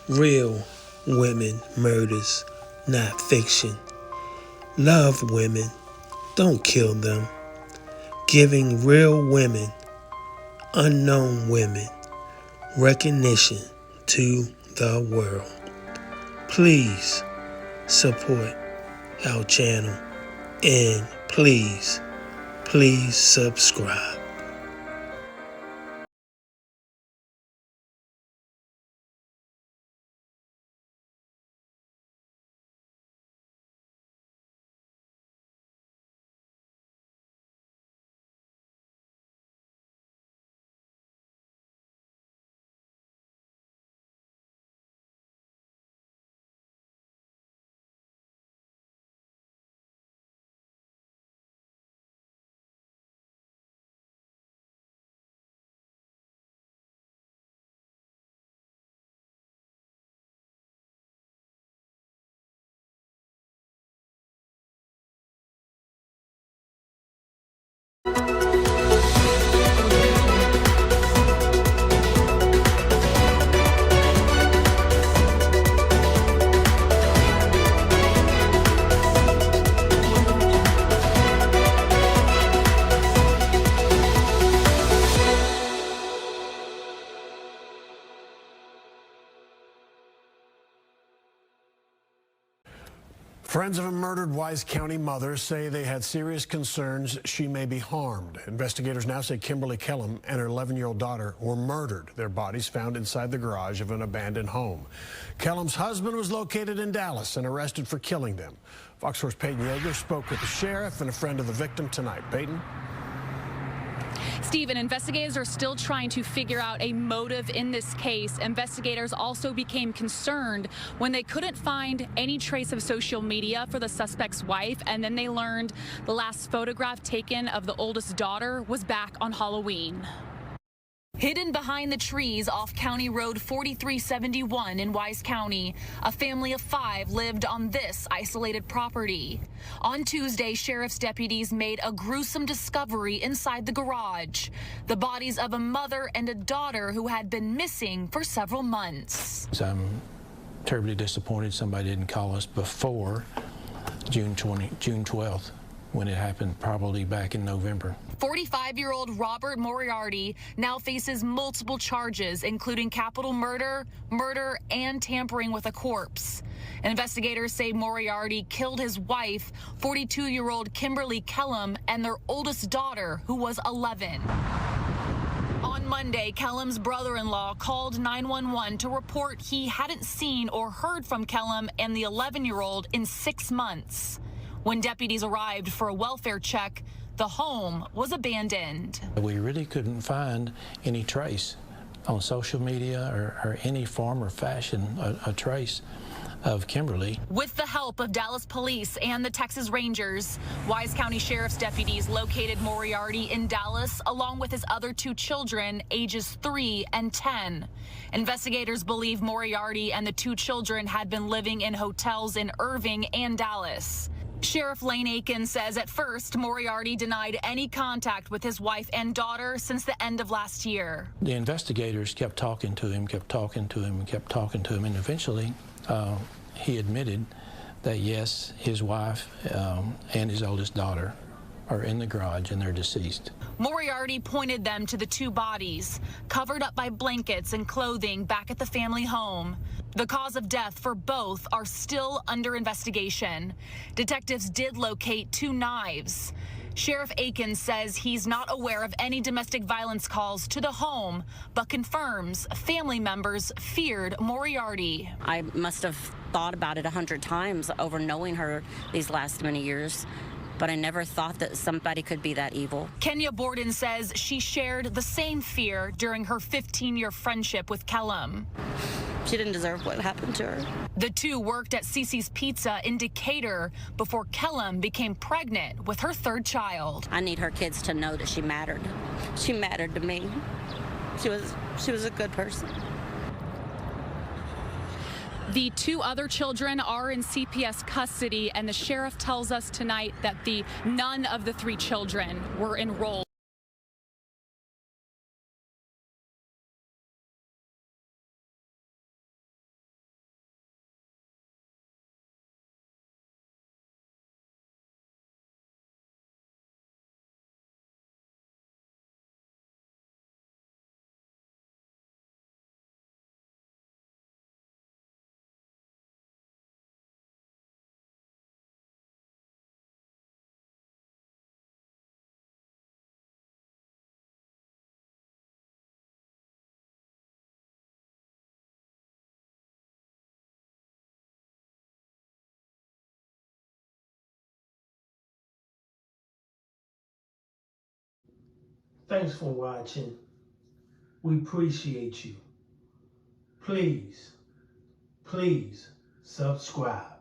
Real women murders, not fiction. Love women, don't kill them. Giving real women, unknown women, recognition to the world. Please support our channel and please subscribe. Friends of a murdered Wise County mother say they had serious concerns she may be harmed. Investigators now say Kimberly Kellum and her 11-year-old daughter were murdered. Their bodies found inside the garage of an abandoned home. Kellum's husband was located in Dallas and arrested for killing them. Fox 4's Peyton Yeager spoke with the sheriff and a friend of the victim tonight. Peyton? Stephen, investigators are still trying to figure out a motive in this case. Investigators also became concerned when they couldn't find any trace of social media for the suspect's wife, and then they learned the last photograph taken of the oldest daughter was back on Halloween. Hidden behind the trees off County Road 4371 in Wise County, a family of 5 lived on this isolated property. On Tuesday, sheriff's deputies made a gruesome discovery inside the garage: the bodies of a mother and a daughter who had been missing for several months. I'm terribly disappointed somebody didn't call us before June 12th, when it happened, probably back in November. 45-year-old Robert Moriarty now faces multiple charges, including capital murder, and tampering with a corpse. Investigators say Moriarty killed his wife, 42-year-old Kimberly Kellum, and their oldest daughter, who was 11. On Monday, Kellum's brother-in-law called 911 to report he hadn't seen or heard from Kellum and the 11-year-old in 6 months. When deputies arrived for a welfare check, the home was abandoned. We really couldn't find any trace on social media or any form or fashion, a trace of Kimberly. With the help of Dallas police and the Texas Rangers, Wise County Sheriff's deputies located Moriarty in Dallas along with his other 2 children, ages 3 and 10. Investigators believe Moriarty and the 2 children had been living in hotels in Irving and Dallas. Sheriff Lane Aiken says at first Moriarty denied any contact with his wife and daughter since the end of last year. The investigators kept talking to him, and eventually he admitted that yes, his wife and his oldest daughter are in the garage and they're deceased. Moriarty pointed them to the 2 bodies, covered up by blankets and clothing back at the family home. The cause of death for both are still under investigation. Detectives did locate 2 knives. Sheriff Aiken says he's not aware of any domestic violence calls to the home, but confirms family members feared Moriarty. I must have thought about it 100 times over knowing her these last many years, but I never thought that somebody could be that evil. Kenya Borden says she shared the same fear during her 15-year friendship with Kellum. She didn't deserve what happened to her. The 2 worked at Cece's Pizza in Decatur before Kellum became pregnant with her 3rd child. I need her kids to know that she mattered. She mattered to me. She was a good person. The 2 other children are in CPS custody, and the sheriff tells us tonight that none of the 3 children were enrolled. Thanks for watching. We appreciate you. Please subscribe.